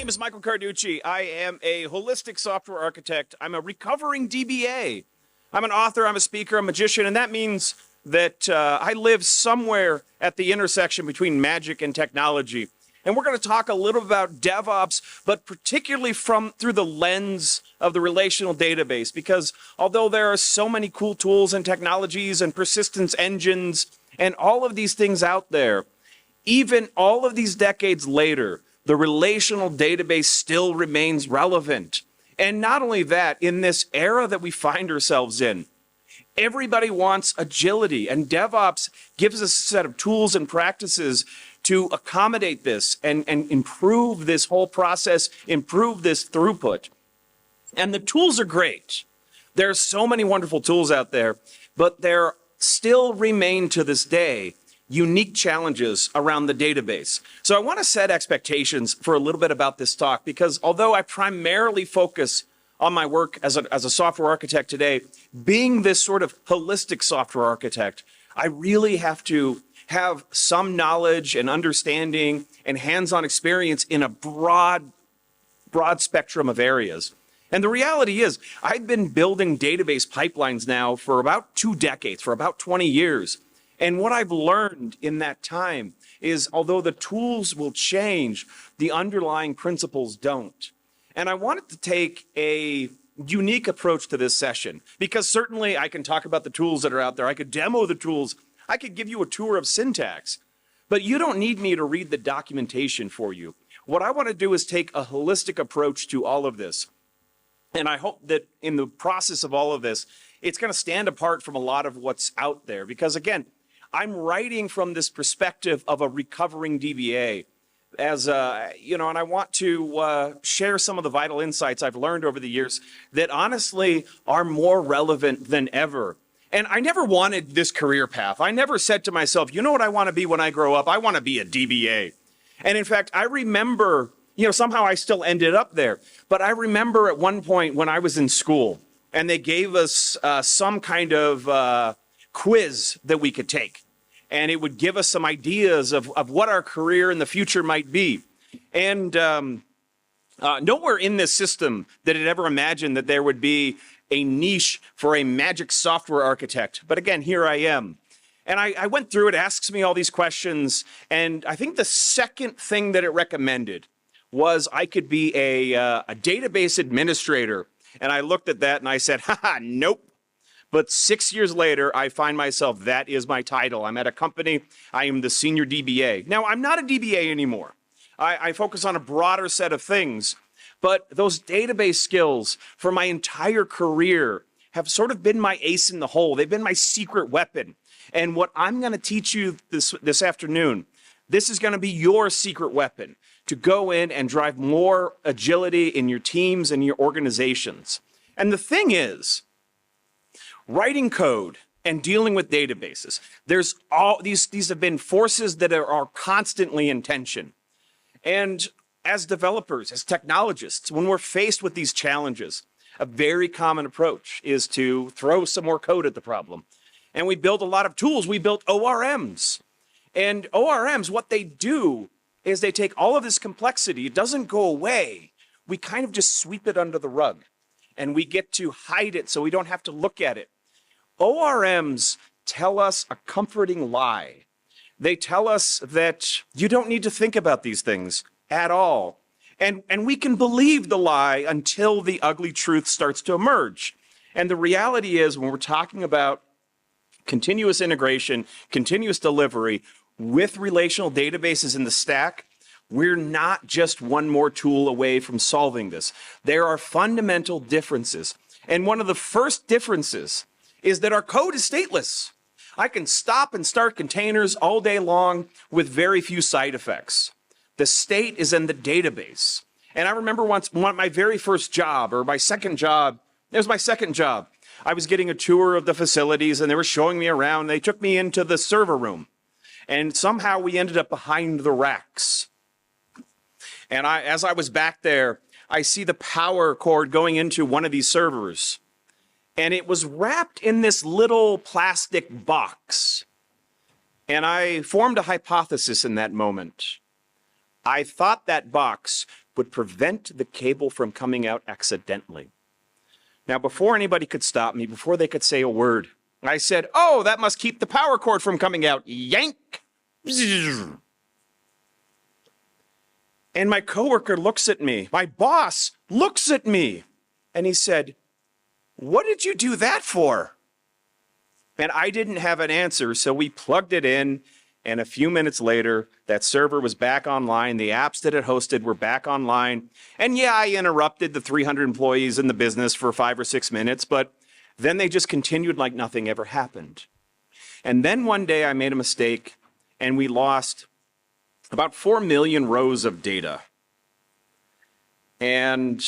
name is Michael Carducci. I am a holistic software architect. I'm a recovering DBA. I'm an author, I'm a speaker, a magician, and that means that I live somewhere at the intersection between magic and technology. And we're going to talk a little about DevOps, but particularly through the lens of the relational database, because although there are so many cool tools and technologies and persistence engines and all of these things out there, even all of these decades later, the relational database still remains relevant. And not only that, in this era that we find ourselves in, everybody wants agility, and DevOps gives us a set of tools and practices to accommodate this and improve this whole process, improve this throughput. And the tools are great. There are so many wonderful tools out there, but there still remain to this day unique challenges around the database. So I want to set expectations for a little bit about this talk, because although I primarily focus on my work as a software architect today, being this sort of holistic software architect, I really have to have some knowledge and understanding and hands-on experience in a broad spectrum of areas. And the reality is, I've been building database pipelines now for about 2 decades, for about 20 years. And what I've learned in that time is, although the tools will change, the underlying principles don't. And I wanted to take a unique approach to this session, because certainly I can talk about the tools that are out there. I could demo the tools. I could give you a tour of syntax, but you don't need me to read the documentation for you. What I want to do is take a holistic approach to all of this. And I hope that in the process of all of this, it's going to stand apart from a lot of what's out there, because again, I'm writing from this perspective of a recovering DBA, and I want to share some of the vital insights I've learned over the years that honestly are more relevant than ever. And I never wanted this career path. I never said to myself, you know what I want to be when I grow up? I want to be a DBA. And in fact, I remember, somehow I still ended up there. But I remember at one point when I was in school and they gave us some kind of quiz that we could take. And it would give us some ideas of what our career in the future might be. And nowhere in this system did it ever imagine that there would be a niche for a magic software architect. But again, here I am. And I went through it, asks me all these questions. And I think the second thing that it recommended was I could be a database administrator. And I looked at that and I said, nope. But 6 years later, I find myself, that is my title. I'm at a company, I am the senior DBA. Now, I'm not a DBA anymore. I focus on a broader set of things, but those database skills for my entire career have sort of been my ace in the hole. They've been my secret weapon. And what I'm gonna teach you this afternoon, this is gonna be your secret weapon to go in and drive more agility in your teams and your organizations. And the thing is, writing code and dealing with databases, there's all these have been forces that are constantly in tension. And as developers, as technologists, when we're faced with these challenges, a very common approach is to throw some more code at the problem. And we build a lot of tools. We built ORMs. And ORMs, what they do is they take all of this complexity. It doesn't go away. We kind of just sweep it under the rug. And we get to hide it so we don't have to look at it. ORMs tell us a comforting lie. They tell us that you don't need to think about these things at all. And we can believe the lie until the ugly truth starts to emerge. And the reality is, when we're talking about continuous integration, continuous delivery with relational databases in the stack, we're not just one more tool away from solving this. There are fundamental differences. And one of the first differences is that our code is stateless. I can stop and start containers all day long with very few side effects. The state is in the database. And I remember once my very first job, or my second job, it was my second job. I was getting a tour of the facilities and they were showing me around. They took me into the server room. And somehow we ended up behind the racks. And as I was back there, I see the power cord going into one of these servers. And it was wrapped in this little plastic box. And I formed a hypothesis in that moment. I thought that box would prevent the cable from coming out accidentally. Now, before anybody could stop me, before they could say a word, I said, oh, that must keep the power cord from coming out. Yank! And my coworker looks at me, my boss looks at me, and he said, what did you do that for? And I didn't have an answer, so we plugged it in, and a few minutes later, that server was back online. The apps that it hosted were back online. And yeah, I interrupted the 300 employees in the business for 5 or 6 minutes, but then they just continued like nothing ever happened. And then one day I made a mistake, and we lost about 4 million rows of data. And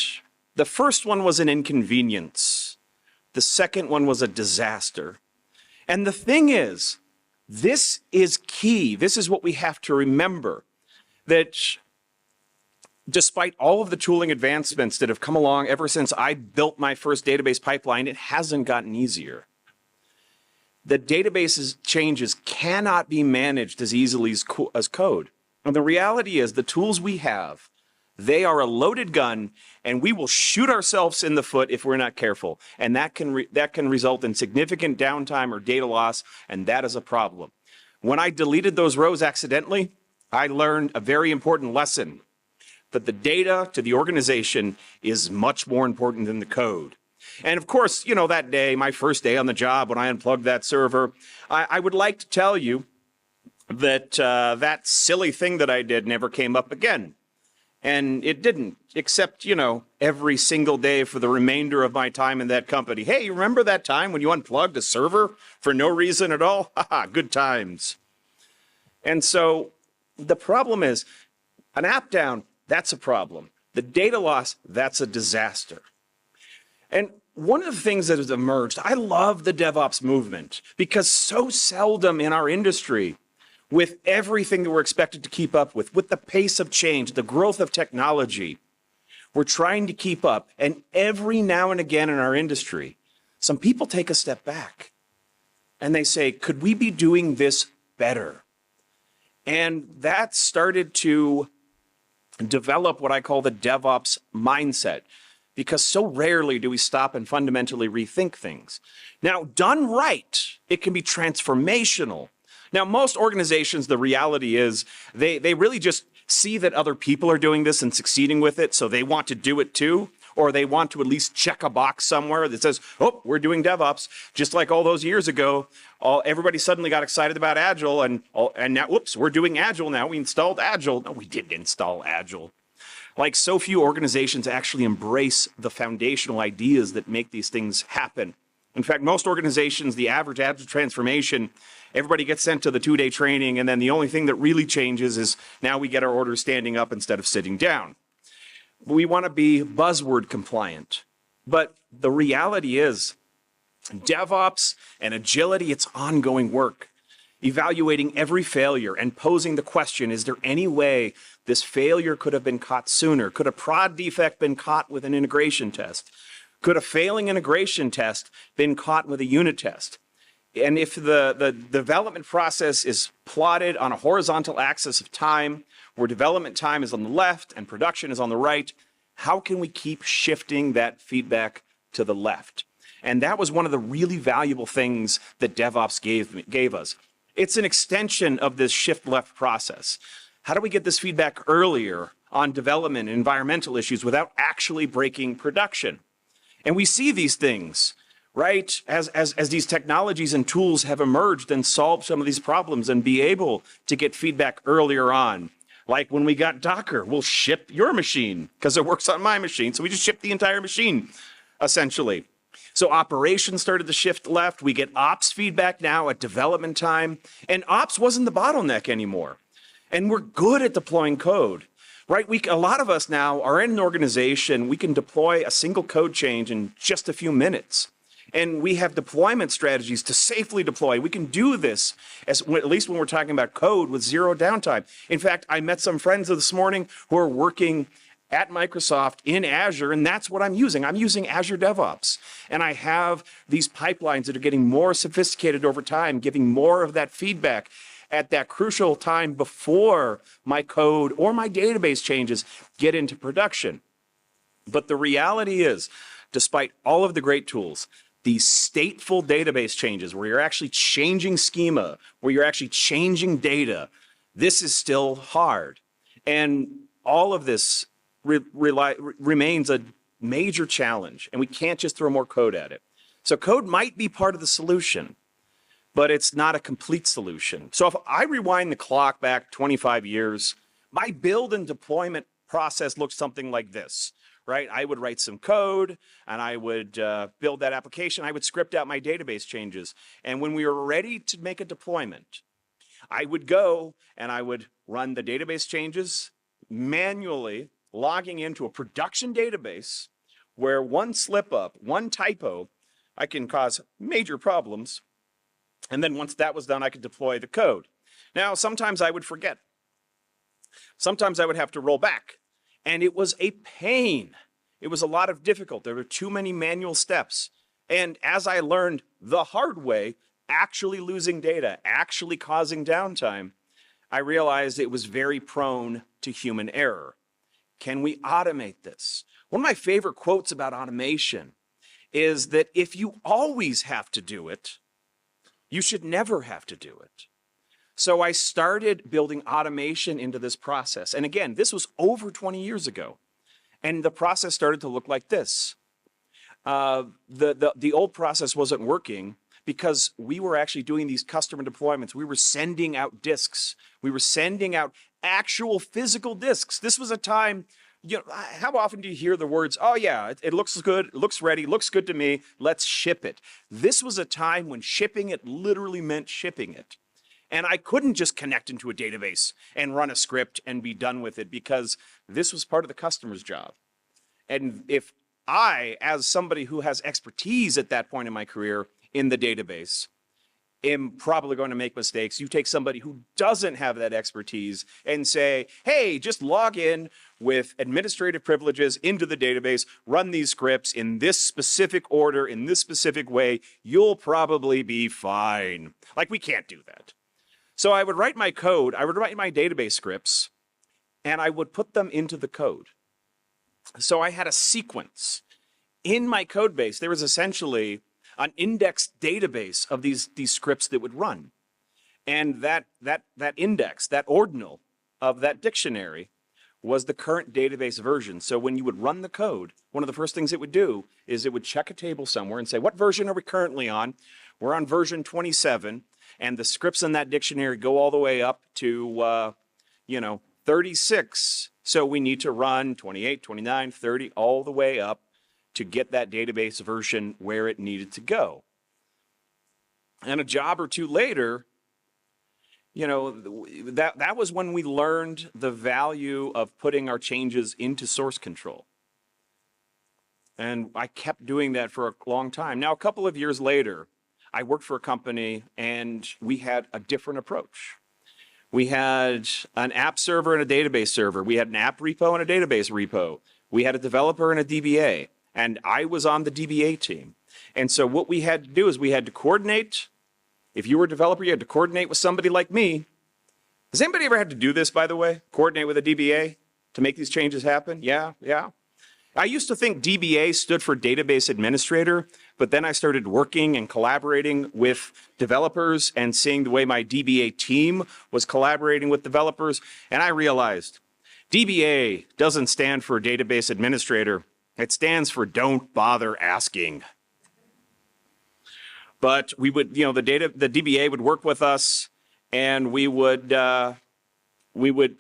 the first one was an inconvenience. The second one was a disaster. And the thing is, this is key. This is what we have to remember, that despite all of the tooling advancements that have come along ever since I built my first database pipeline, it hasn't gotten easier. The database's changes cannot be managed as easily as code. And the reality is the tools we have, they are a loaded gun, and we will shoot ourselves in the foot if we're not careful. And that can result in significant downtime or data loss, and that is a problem. When I deleted those rows accidentally, I learned a very important lesson, that the data to the organization is much more important than the code. And of course, you know, that day, my first day on the job, when I unplugged that server, I would like to tell you that that silly thing that I did never came up again. And it didn't, except, you know, every single day for the remainder of my time in that company. Hey, you remember that time when you unplugged a server for no reason at all? Haha, good times. And so the problem is, an app down, that's a problem. The data loss, that's a disaster. And one of the things that has emerged, I love the DevOps movement, because so seldom in our industry, with everything that we're expected to keep up with the pace of change, the growth of technology, we're trying to keep up. And every now and again in our industry, some people take a step back and they say, could we be doing this better? And that started to develop what I call the DevOps mindset, because so rarely do we stop and fundamentally rethink things. Now, done right, it can be transformational. Now, most organizations, the reality is they really just see that other people are doing this and succeeding with it, so they want to do it too, or they want to at least check a box somewhere that says, oh, we're doing DevOps. Just like all those years ago, everybody suddenly got excited about Agile, and now, whoops, we're doing Agile now. We installed Agile. No, we didn't install Agile. Like, so few organizations actually embrace the foundational ideas that make these things happen. In fact, most organizations, the average Agile transformation, everybody gets sent to the 2-day training, and then the only thing that really changes is now we get our orders standing up instead of sitting down. We want to be buzzword compliant. But the reality is, DevOps and agility, it's ongoing work. Evaluating every failure and posing the question, is there any way this failure could have been caught sooner? Could a prod defect been caught with an integration test? Could a failing integration test been caught with a unit test? And if the development process is plotted on a horizontal axis of time, where development time is on the left and production is on the right, how can we keep shifting that feedback to the left? And that was one of the really valuable things that DevOps gave us. It's an extension of this shift left process. How do we get this feedback earlier on development and environmental issues without actually breaking production? And we see these things, right, as these technologies and tools have emerged and solved some of these problems and be able to get feedback earlier on. Like when we got Docker, we'll ship your machine because it works on my machine. So we just ship the entire machine, essentially. So operations started to shift left. We get ops feedback now at development time. And ops wasn't the bottleneck anymore. And we're good at deploying code. Right, a lot of us now are in an organization, we can deploy a single code change in just a few minutes. And we have deployment strategies to safely deploy. We can do this, at least when we're talking about code, with zero downtime. In fact, I met some friends this morning who are working at Microsoft in Azure, and that's what I'm using. I'm using Azure DevOps. And I have these pipelines that are getting more sophisticated over time, giving more of that feedback. at that crucial time before my code or my database changes get into production. But the reality is, despite all of the great tools, these stateful database changes where you're actually changing schema, where you're actually changing data, this is still hard. And all of this remains a major challenge, and we can't just throw more code at it. So code might be part of the solution, but it's not a complete solution. So if I rewind the clock back 25 years, my build and deployment process looked something like this, right? I would write some code, and I would build that application. I would script out my database changes. And when we were ready to make a deployment, I would go and I would run the database changes manually, logging into a production database where one slip up, one typo, I can cause major problems. And then once that was done, I could deploy the code. Now, sometimes I would forget. Sometimes I would have to roll back. And it was a pain. It was a lot of difficult. There were too many manual steps. And as I learned the hard way, actually losing data, actually causing downtime, I realized it was very prone to human error. Can we automate this? One of my favorite quotes about automation is that if you always have to do it, you should never have to do it. So I started building automation into this process. And again, this was over 20 years ago. And the process started to look like this. The old process wasn't working because we were actually doing these customer deployments. We were sending out disks. We were sending out actual physical disks. This was a time, you know, how often do you hear the words, oh yeah, it looks good, it looks ready, looks good to me, let's ship it. This was a time when shipping it literally meant shipping it. And I couldn't just connect into a database and run a script and be done with it because this was part of the customer's job. And if I, as somebody who has expertise at that point in my career in the database, am probably going to make mistakes. You take somebody who doesn't have that expertise and say, hey, just log in with administrative privileges into the database, run these scripts in this specific order, in this specific way, you'll probably be fine. Like, we can't do that. So I would write my code, I would write my database scripts, and I would put them into the code. So I had a sequence. In my code base, there was essentially an indexed database of these scripts that would run. And that index, that ordinal of that dictionary was the current database version. So when you would run the code, one of the first things it would do is it would check a table somewhere and say, what version are we currently on? We're on version 27, and the scripts in that dictionary go all the way up to, 36. So we need to run 28, 29, 30, all the way up to get that database version where it needed to go. And a job or two later, that was when we learned the value of putting our changes into source control. And I kept doing that for a long time. Now, a couple of years later, I worked for a company and we had a different approach. We had an app server and a database server. We had an app repo and a database repo. We had a developer and a DBA. And I was on the DBA team. And so what we had to do is we had to coordinate. If you were a developer, you had to coordinate with somebody like me. Has anybody ever had to do this, by the way? Coordinate with a DBA to make these changes happen? Yeah. I used to think DBA stood for database administrator, but then I started working and collaborating with developers and seeing the way my DBA team was collaborating with developers. And I realized DBA doesn't stand for database administrator. It stands for don't bother asking. But we would, the DBA would work with us, and we would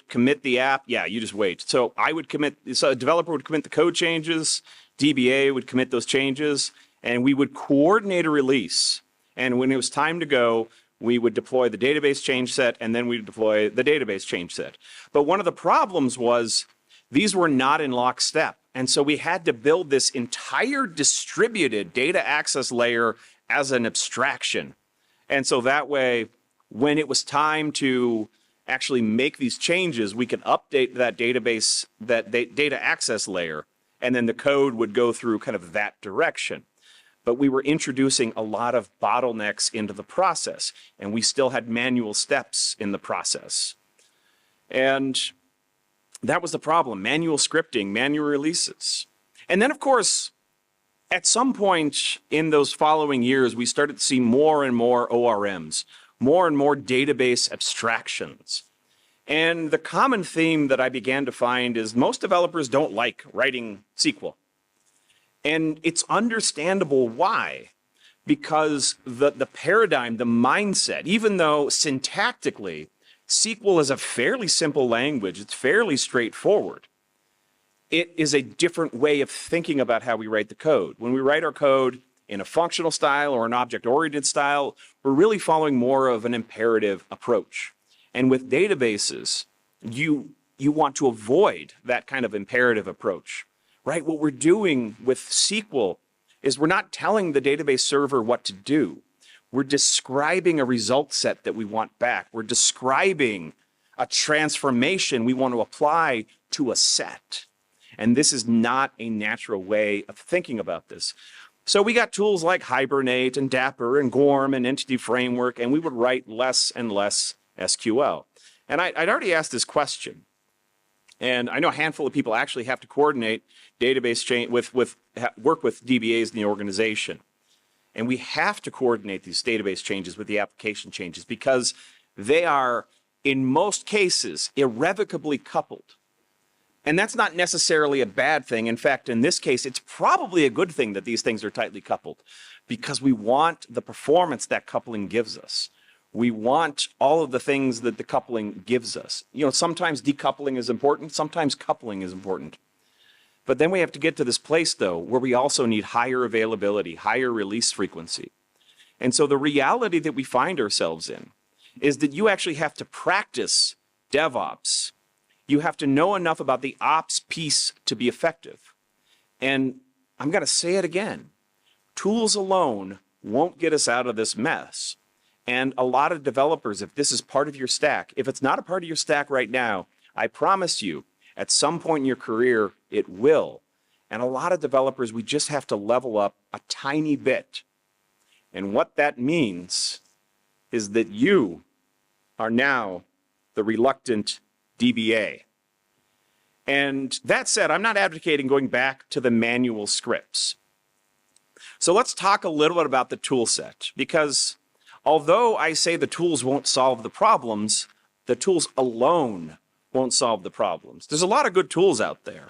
commit the app. Yeah, you just wait. So a developer would commit the code changes, DBA would commit those changes, and we would coordinate a release. And when it was time to go, we would deploy the database change set, and then we'd deploy the database change set. But one of the problems was these were not in lockstep. And so we had to build this entire distributed data access layer as an abstraction. And so that way, when it was time to actually make these changes, we could update that database, that data access layer, and then the code would go through kind of that direction. but we were introducing a lot of bottlenecks into the process, and we still had manual steps in the process. And that was the problem: manual scripting, manual releases. And then, of course, at some point in those following years, we started to see more and more ORMs, more and more database abstractions. And the common theme that I began to find is most developers don't like writing SQL. And it's understandable why, because the paradigm, the mindset, even though syntactically SQL is a fairly simple language, it's fairly straightforward, it is a different way of thinking about how we write the code. When we write our code in a functional style or an object-oriented style, we're really following more of an imperative approach. And with databases, you want to avoid that kind of imperative approach, right? What we're doing with SQL is we're not telling the database server what to do. We're describing a result set that we want back. We're describing a transformation we want to apply to a set. And this is not a natural way of thinking about this. So we got tools like Hibernate and Dapper and Gorm and Entity Framework, and we would write less and less SQL. And I'd already asked this question. And I know a handful of people actually have to coordinate database change work with DBAs in the organization. And we have to coordinate these database changes with the application changes because they are, in most cases, irrevocably coupled. And that's not necessarily a bad thing. In fact, in this case, it's probably a good thing that these things are tightly coupled because we want the performance that coupling gives us. We want all of the things that the coupling gives us. You know, sometimes decoupling is important, sometimes coupling is important. But then we have to get to this place, though, where we also need higher availability, higher release frequency. And so the reality that we find ourselves in is that you actually have to practice DevOps. You have to know enough about the ops piece to be effective. And I'm going to say it again. Tools alone won't get us out of this mess. And a lot of developers, if this is part of your stack, if it's not a part of your stack right now, I promise you, at some point in your career, it will. And a lot of developers, we just have to level up a tiny bit. And what that means is that you are now the reluctant DBA. And that said, I'm not advocating going back to the manual scripts. So let's talk a little bit about the tool set, because although I say the tools won't solve the problems, the tools alone won't solve the problems. There's a lot of good tools out there,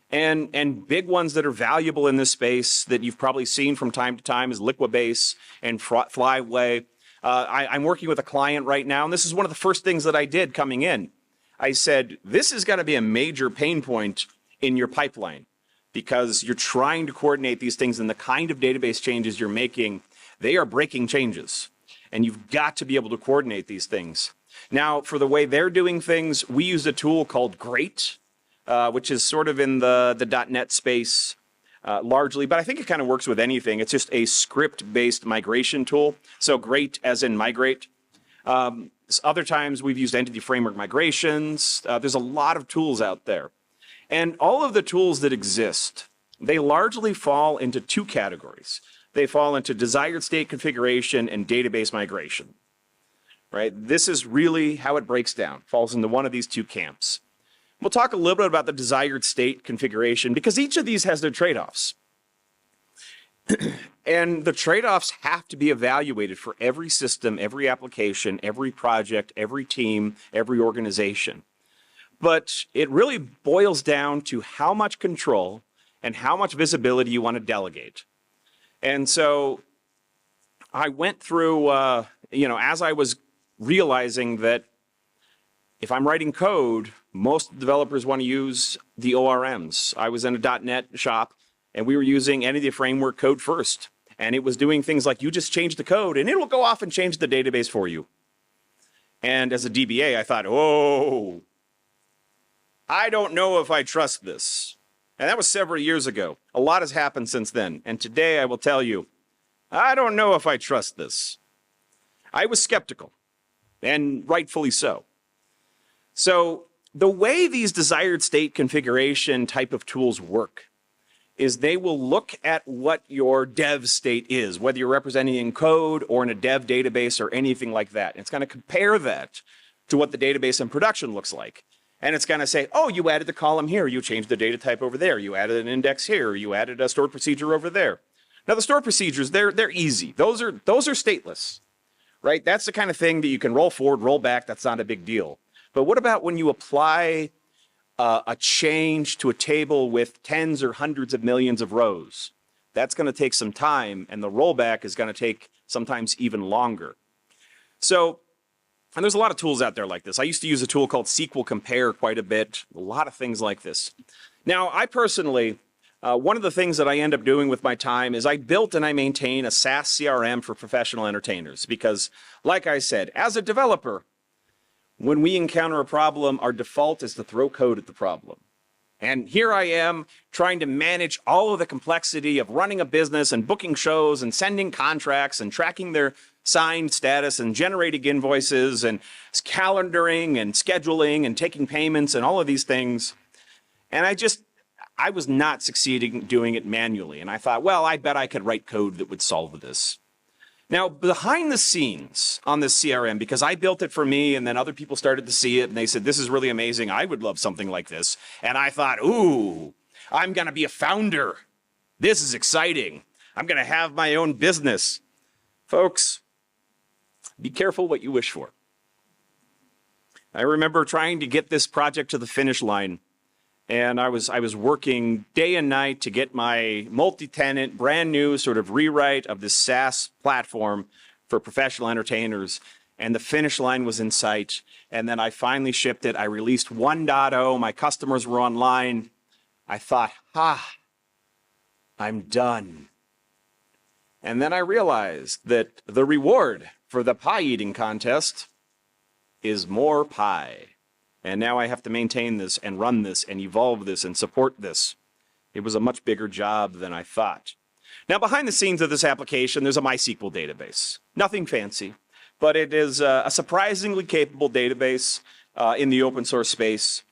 and big ones that are valuable in this space that you've probably seen from time to time is Liquibase and Flyway. I'm working with a client right now, and this is one of the first things that I did coming in. I said, this is going to be a major pain point in your pipeline because you're trying to coordinate these things, and the kind of database changes you're making, they are breaking changes. And you've got to be able to coordinate these things. Now, for the way they're doing things, we use a tool called Great, which is sort of in the .NET space largely, but I think it kind of works with anything. It's just a script-based migration tool. So Great as in migrate. Other times we've used entity framework migrations. There's a lot of tools out there. And all of the tools that exist, they largely fall into two categories. They fall into desired state configuration and database migration, right? This is really how it breaks down, falls into one of these two camps. We'll talk a little bit about the desired state configuration because each of these has their trade-offs. And the trade-offs have to be evaluated for every system, every application, every project, every team, every organization. But it really boils down to how much control and how much visibility you want to delegate. And so I went through, as I was realizing that if I'm writing code, most developers want to use the ORMs. I was in a .NET shop, and we were using Entity Framework code first. And it was doing things like you just change the code, and it will go off and change the database for you. And as a DBA, I thought, oh, I don't know if I trust this. And that was several years ago. A lot has happened since then. And today I will tell you, I don't know if I trust this. I was skeptical, and rightfully so. So the way these desired state configuration type of tools work is they will look at what your dev state is, whether you're representing in code or in a dev database or anything like that. And it's going to compare that to what the database in production looks like. And it's going to say, oh, you added the column here, you changed the data type over there, you added an index here, you added a stored procedure over there. Now the stored procedures, they're easy. Those are stateless, right? That's the kind of thing that you can roll forward, roll back, that's not a big deal. But what about when you apply a change to a table with tens or hundreds of millions of rows? That's going to take some time, and the rollback is going to take sometimes even longer. So, and there's a lot of tools out there like this. I used to use a tool called SQL Compare quite a bit, a lot of things like this. Now, I personally, one of the things that I end up doing with my time is I built and I maintain a SaaS CRM for professional entertainers because, like I said, as a developer, when we encounter a problem, our default is to throw code at the problem. And here I am trying to manage all of the complexity of running a business and booking shows and sending contracts and tracking their signed status and generating invoices and calendaring and scheduling and taking payments and all of these things. And I was not succeeding doing it manually. And I thought, well, I bet I could write code that would solve this. Now, behind the scenes on this CRM, because I built it for me and then other people started to see it and they said, this is really amazing. I would love something like this. And I thought, ooh, I'm going to be a founder. This is exciting. I'm going to have my own business. Folks, be careful what you wish for. I remember trying to get this project to the finish line. And I was working day and night to get my multi-tenant, brand new sort of rewrite of this SaaS platform for professional entertainers. And the finish line was in sight. And then I finally shipped it. I released 1.0. My customers were online. I thought, I'm done. And then I realized that the reward for the pie eating contest is more pie. And now I have to maintain this and run this and evolve this and support this. It was a much bigger job than I thought. Now, behind the scenes of this application, there's a MySQL database. Nothing fancy, but it is a surprisingly capable database in the open source space.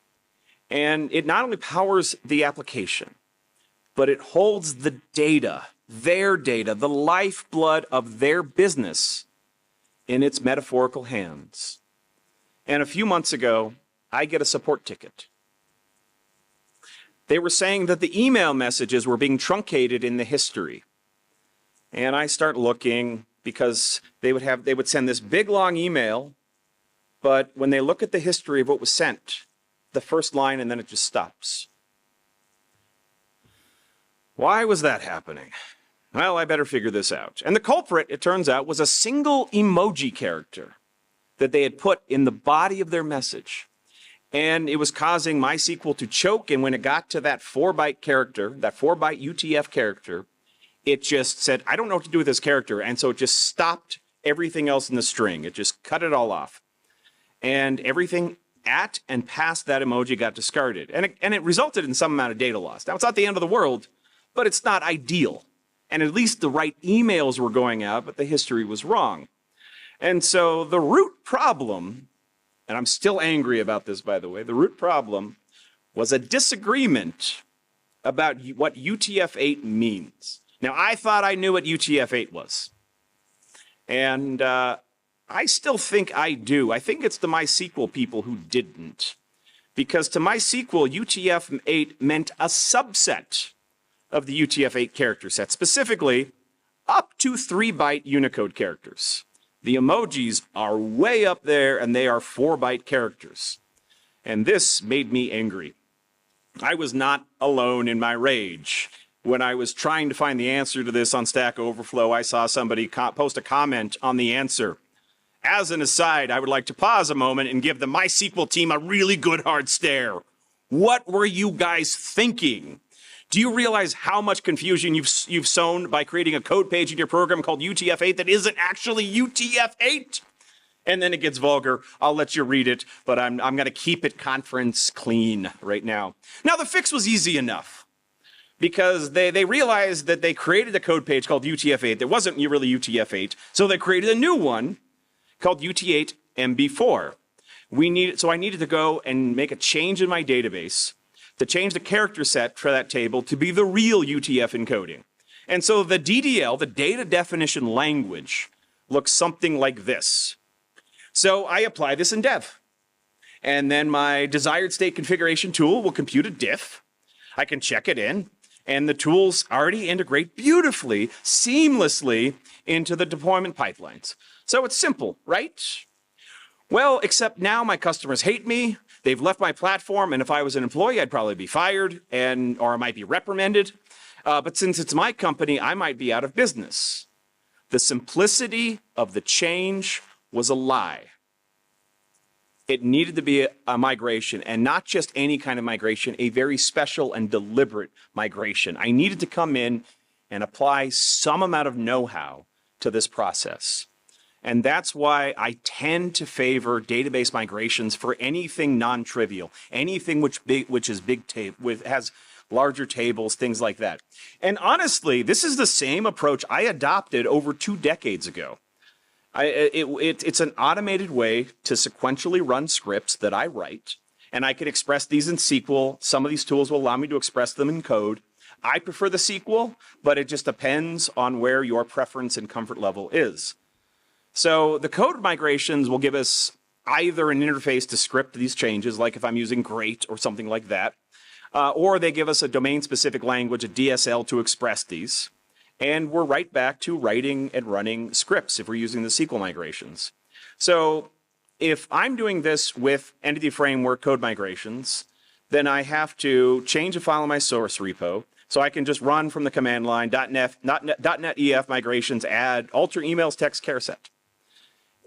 And it not only powers the application, but it holds the data, the lifeblood of their business in its metaphorical hands. And a few months ago, I get a support ticket. They were saying that the email messages were being truncated in the history. And I start looking because they would send this big long email, but when they look at the history of what was sent, the first line and then it just stops. Why was that happening? Well, I better figure this out. And the culprit, it turns out, was a single emoji character that they had put in the body of their message. And it was causing MySQL to choke. And when it got to that 4-byte character, that 4-byte UTF character, it just said, I don't know what to do with this character. And so it just stopped everything else in the string. It just cut it all off. And everything at and past that emoji got discarded. And it resulted in some amount of data loss. Now, it's not the end of the world, but it's not ideal. And at least the right emails were going out, but the history was wrong. And so the root problem, and I'm still angry about this, by the way, the root problem was a disagreement about what UTF-8 means. Now, I thought I knew what UTF-8 was. And I still think I do. I think it's the MySQL people who didn't. Because to MySQL, UTF-8 meant a subset of the UTF-8 character set, specifically up to 3-byte Unicode characters. The emojis are way up there, and they are 4-byte characters. And this made me angry. I was not alone in my rage. When I was trying to find the answer to this on Stack Overflow, I saw somebody post a comment on the answer. As an aside, I would like to pause a moment and give the MySQL team a really good hard stare. What were you guys thinking? Do you realize how much confusion you've sown by creating a code page in your program called UTF-8 that isn't actually UTF-8? And then it gets vulgar. I'll let you read it, but I'm going to keep it conference clean right now. Now, the fix was easy enough because they realized that they created a code page called UTF-8 that wasn't really UTF-8, so they created a new one called UT8 MB4. So I needed to go and make a change in my database to change the character set for that table to be the real UTF encoding. And so the DDL, the data definition language, looks something like this. So I apply this in dev. And then my desired state configuration tool will compute a diff. I can check it in, and the tools already integrate beautifully, seamlessly into the deployment pipelines. So it's simple, right? Well, except now my customers hate me. They've left my platform, and if I was an employee, I'd probably be fired or I might be reprimanded. But since it's my company, I might be out of business. The simplicity of the change was a lie. It needed to be a migration, and not just any kind of migration, a very special and deliberate migration. I needed to come in and apply some amount of know-how to this process. And that's why I tend to favor database migrations for anything non-trivial, anything which is has larger tables, things like that. And honestly, this is the same approach I adopted over 2 decades ago. It's an automated way to sequentially run scripts that I write, and I can express these in SQL. Some of these tools will allow me to express them in code. I prefer the SQL, but it just depends on where your preference and comfort level is. So the code migrations will give us either an interface to script these changes, like if I'm using Great or something like that, or they give us a domain-specific language, a DSL, to express these. And we're right back to writing and running scripts if we're using the SQL migrations. So if I'm doing this with Entity Framework code migrations, then I have to change a file in my source repo. So I can just run from the command line, .NET EF migrations, add alter emails text care set.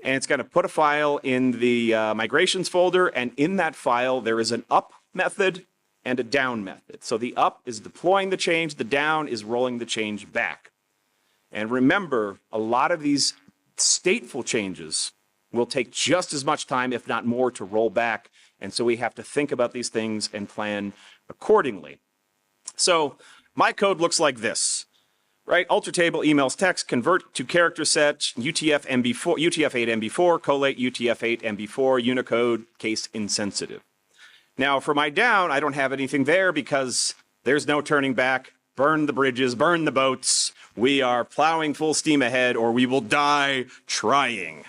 And it's going to put a file in the migrations folder, and in that file there is an up method and a down method. So the up is deploying the change, the down is rolling the change back. And remember, a lot of these stateful changes will take just as much time, if not more, to roll back. And so we have to think about these things and plan accordingly. So my code looks like this, right? Alter table, emails, text, convert to character set, UTF-8 MB4, collate UTF-8 MB4, Unicode, case insensitive. Now for my down, I don't have anything there because there's no turning back. Burn the bridges, burn the boats. We are plowing full steam ahead, or we will die trying.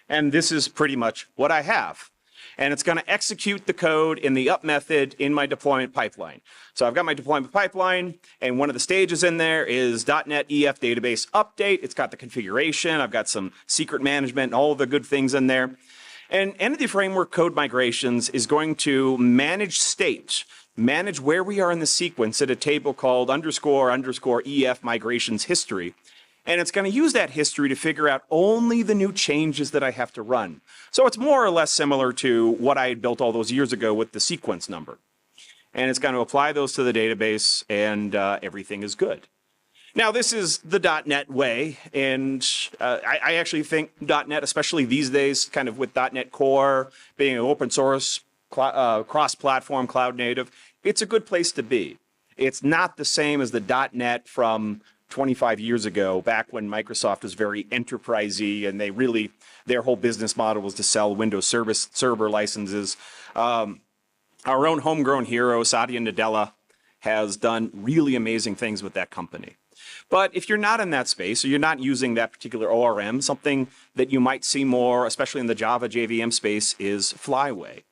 And this is pretty much what I have. And it's going to execute the code in the up method in my deployment pipeline. So I've got my deployment pipeline, and one of the stages in there is .NET EF database update. It's got the configuration. I've got some secret management and all of the good things in there. And Entity Framework code migrations is going to manage state, manage where we are in the sequence at a table called __ EF migrations history. And it's going to use that history to figure out only the new changes that I have to run. So it's more or less similar to what I had built all those years ago with the sequence number. And it's going to apply those to the database, and everything is good. Now, this is the .NET way, and I actually think .NET, especially these days, kind of with .NET Core being an open source, cross-platform, cloud native, it's a good place to be. It's not the same as the .NET from 25 years ago, back when Microsoft was very enterprisey, and their whole business model was to sell Windows server licenses. Our own homegrown hero, Satya Nadella, has done really amazing things with that company. But if you're not in that space, or you're not using that particular ORM, something that you might see more, especially in the Java JVM space, is Flyway,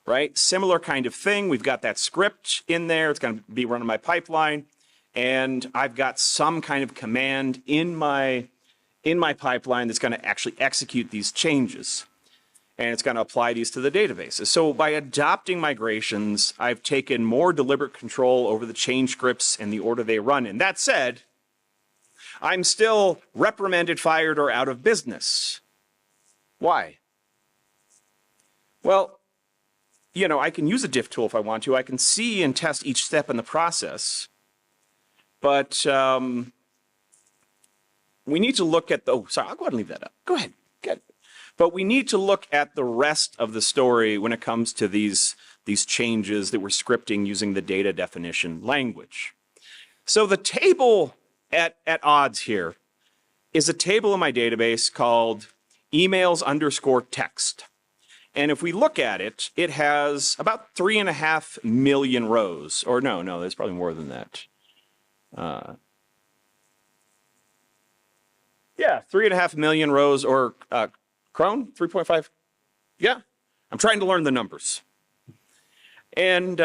right? Similar kind of thing. We've got that script in there. It's going to be running my pipeline. And I've got some kind of command in my pipeline that's going to actually execute these changes. And it's going to apply these to the databases. So by adopting migrations, I've taken more deliberate control over the change scripts and the order they run in. That said, I'm still reprimanded, fired, or out of business. Why? Well, I can use a diff tool if I want to. I can see and test each step in the process. But we need to look at I'll go ahead and leave that up. Go ahead. But we need to look at the rest of the story when it comes to these changes that we're scripting using the data definition language. So the table at odds here is a table in my database called emails _text. And if we look at it, it has about 3.5 million rows. Or no, there's probably more than that. Yeah, 3.5 million rows, or Chrome, 3.5. Yeah, I'm trying to learn the numbers. And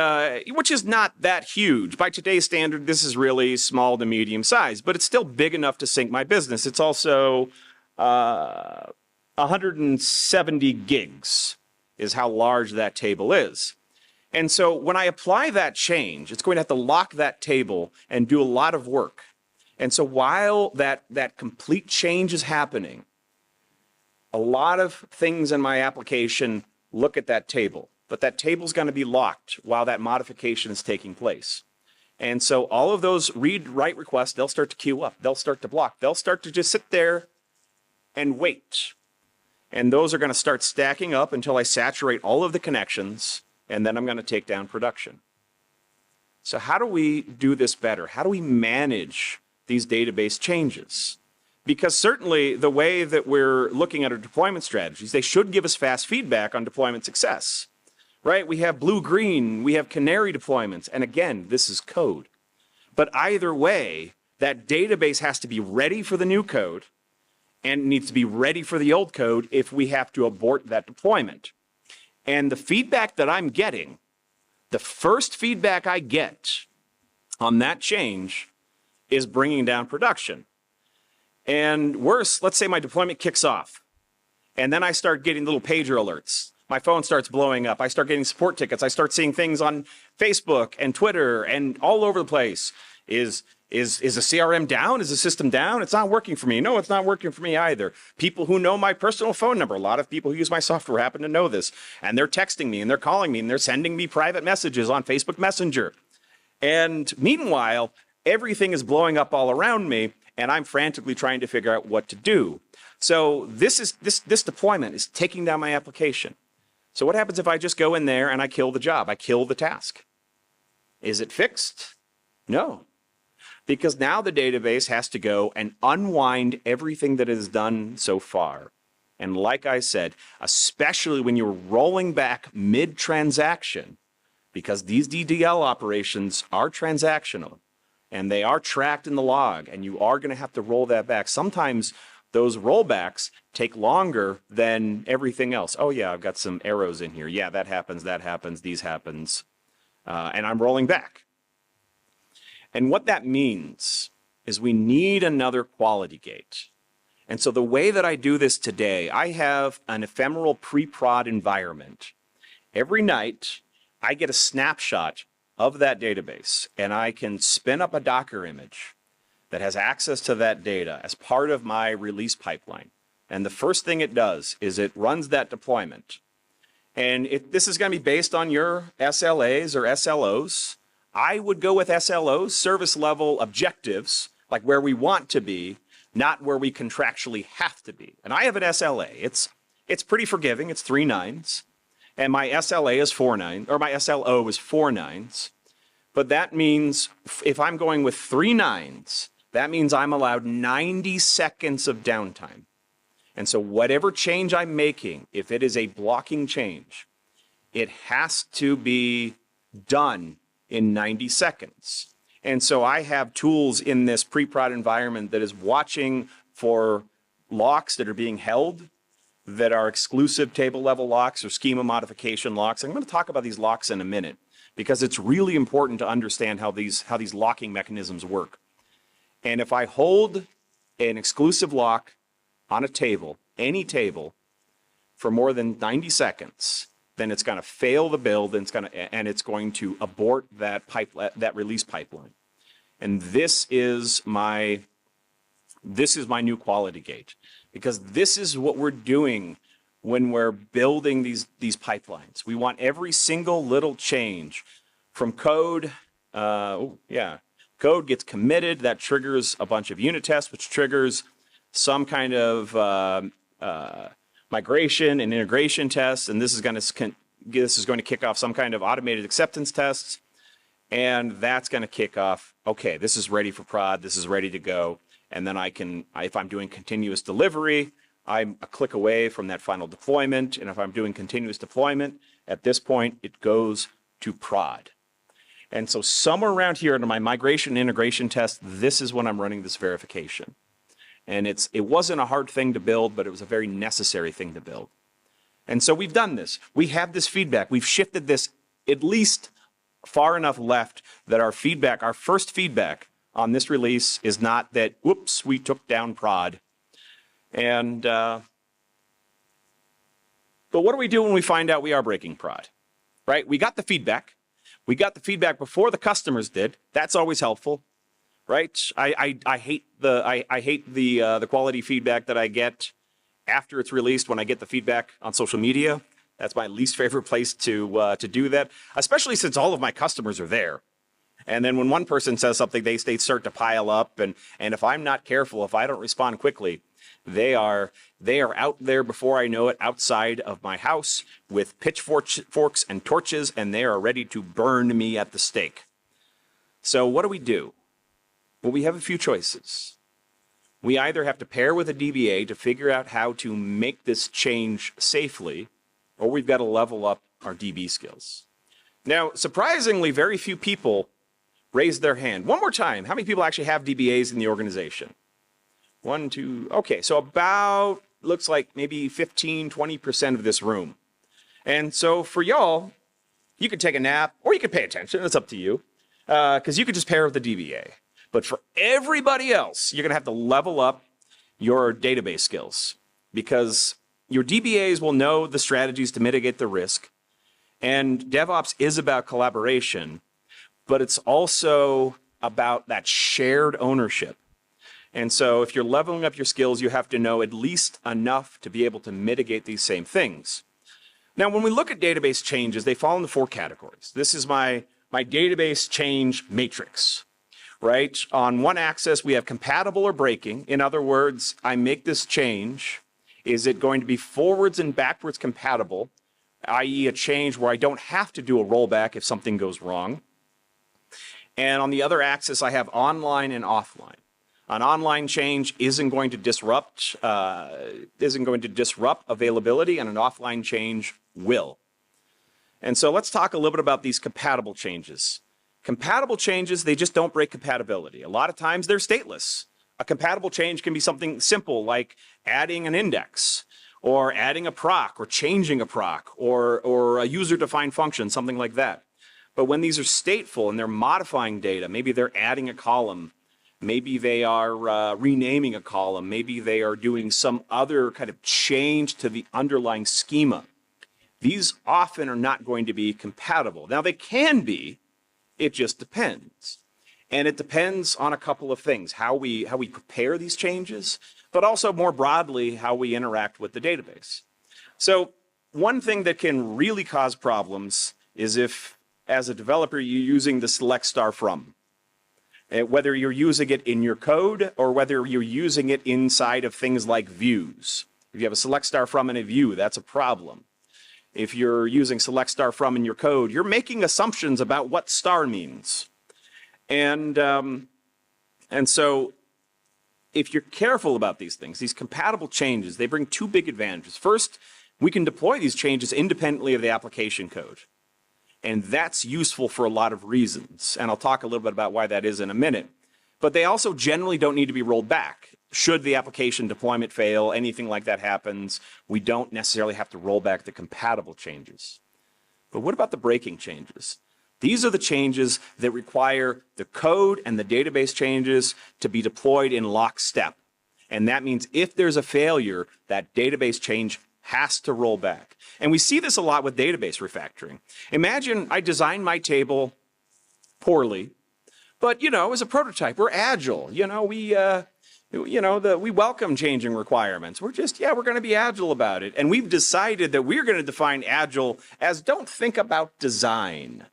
which is not that huge. By today's standard, this is really small to medium size, but it's still big enough to sync my business. It's also 170 gigs is how large that table is. And so when I apply that change, it's going to have to lock that table and do a lot of work. And so while that complete change is happening, a lot of things in my application look at that table, but that table's going to be locked while that modification is taking place. And so all of those read-write requests, they'll start to queue up, they'll start to block, they'll start to just sit there and wait. And those are going to start stacking up until I saturate all of the connections, and then I'm going to take down production. So how do we do this better? How do we manage these database changes? Because certainly the way that we're looking at our deployment strategies, they should give us fast feedback on deployment success, right? We have blue-green, we have canary deployments, and again, this is code. But either way, that database has to be ready for the new code and needs to be ready for the old code if we have to abort that deployment. And the feedback that I'm getting, the first feedback I get on that change is bringing down production. And worse, let's say my deployment kicks off, and then I start getting little pager alerts. My phone starts blowing up. I start getting support tickets. I start seeing things on Facebook and Twitter and all over the place. Is a CRM down? Is the system down? It's not working for me. No, it's not working for me either. People who know my personal phone number, a lot of people who use my software happen to know this, and they're texting me and they're calling me and they're sending me private messages on Facebook Messenger. And meanwhile, everything is blowing up all around me, and I'm frantically trying to figure out what to do. So this deployment is taking down my application. So what happens if I just go in there and I kill the job? I kill the task. Is it fixed? No. Because now the database has to go and unwind everything that is done so far. And like I said, especially when you're rolling back mid-transaction, because these DDL operations are transactional, and they are tracked in the log, and you are going to have to roll that back. Sometimes those rollbacks take longer than everything else. Oh yeah, I've got some arrows in here. Yeah, that happens, these happens. And I'm rolling back. And what that means is we need another quality gate. And so the way that I do this today, I have an ephemeral pre-prod environment. Every night, I get a snapshot of that database, and I can spin up a Docker image that has access to that data as part of my release pipeline. And the first thing it does is it runs that deployment. And this is going to be based on your SLAs or SLOs. I would go with SLOs, service level objectives, like where we want to be, not where we contractually have to be. And I have an SLA. It's pretty forgiving. It's 3 nines. And my SLA is 4 nines, or my SLO is 4 nines. But that means if I'm going with 3 nines, that means I'm allowed 90 seconds of downtime. And so whatever change I'm making, if it is a blocking change, it has to be done in 90 seconds. And so I have tools in this pre-prod environment that is watching for locks that are being held, that are exclusive table level locks or schema modification locks. I'm going to talk about these locks in a minute because it's really important to understand how these locking mechanisms work. And if I hold an exclusive lock on a table, any table, for more than 90 seconds, then it's going to fail the build, and it's going to abort that release pipeline. And this is my new quality gate, because this is what we're doing when we're building these pipelines. We want every single little change from code. Code gets committed, that triggers a bunch of unit tests, which triggers some kind of migration and integration tests, and this is going to kick off some kind of automated acceptance tests, and that's going to kick off, okay, this is ready for prod, this is ready to go, and then I can, if I'm doing continuous delivery, I'm a click away from that final deployment. And if I'm doing continuous deployment, at this point, it goes to prod. And so somewhere around here in my migration integration test, this is when I'm running this verification. And it wasn't a hard thing to build, but it was a very necessary thing to build. And so we've done this. We have this feedback. We've shifted this at least far enough left that our feedback, our first feedback on this release is not that, whoops, we took down prod. And, but what do we do when we find out we are breaking prod, right? We got the feedback. We got the feedback before the customers did. That's always helpful, right? I hate the quality feedback that I get after it's released when I get the feedback on social media. That's my least favorite place to do that, especially since all of my customers are there. And then when one person says something, they start to pile up. And if I'm not careful, if I don't respond quickly, they are out there before I know it, outside of my house with pitchforks and torches, and they are ready to burn me at the stake. So what do? Well, we have a few choices. We either have to pair with a DBA to figure out how to make this change safely, or we've got to level up our DB skills. Now, surprisingly, very few people raised their hand. One more time, how many people actually have DBAs in the organization? 1, 2, okay, so about, looks like maybe 15, 20% of this room. And so for y'all, you could take a nap or you could pay attention, it's up to you, because you could just pair with the DBA. But for everybody else, you're gonna have to level up your database skills, because your DBAs will know the strategies to mitigate the risk. And DevOps is about collaboration, but it's also about that shared ownership. And so if you're leveling up your skills, you have to know at least enough to be able to mitigate these same things. Now, when we look at database changes, they fall into 4 categories. This is my database change matrix, right? On one axis, we have compatible or breaking. In other words, I make this change. Is it going to be forwards and backwards compatible, i.e. a change where I don't have to do a rollback if something goes wrong? And on the other axis, I have online and offline. An online change isn't going to disrupt availability, and an offline change will. And so let's talk a little bit about these compatible changes. Compatible changes, they just don't break compatibility. A lot of times they're stateless. A compatible change can be something simple like adding an index, or adding a proc, or changing a proc, or a user-defined function, something like that. But when these are stateful and they're modifying data, maybe they're adding a column, maybe they are renaming a column, maybe they are doing some other kind of change to the underlying schema. These often are not going to be compatible. Now they can be, it just depends. And it depends on a couple of things, how we prepare these changes, but also more broadly, how we interact with the database. So one thing that can really cause problems is if, as a developer, you're using the select star from. Whether you're using it in your code or whether you're using it inside of things like views. If you have a select star from in a view, that's a problem. If you're using select star from in your code, you're making assumptions about what star means. And so if you're careful about these things, these compatible changes, they bring 2 big advantages. First, we can deploy these changes independently of the application code. And that's useful for a lot of reasons. And I'll talk a little bit about why that is in a minute. But they also generally don't need to be rolled back. Should the application deployment fail, anything like that happens, we don't necessarily have to roll back the compatible changes. But what about the breaking changes? These are the changes that require the code and the database changes to be deployed in lockstep. And that means if there's a failure, that database change has to roll back. And we see this a lot with database refactoring. Imagine I designed my table poorly, but as a prototype, we're agile. We welcome changing requirements. We're going to be agile about it. And we've decided that we're going to define agile as don't think about design.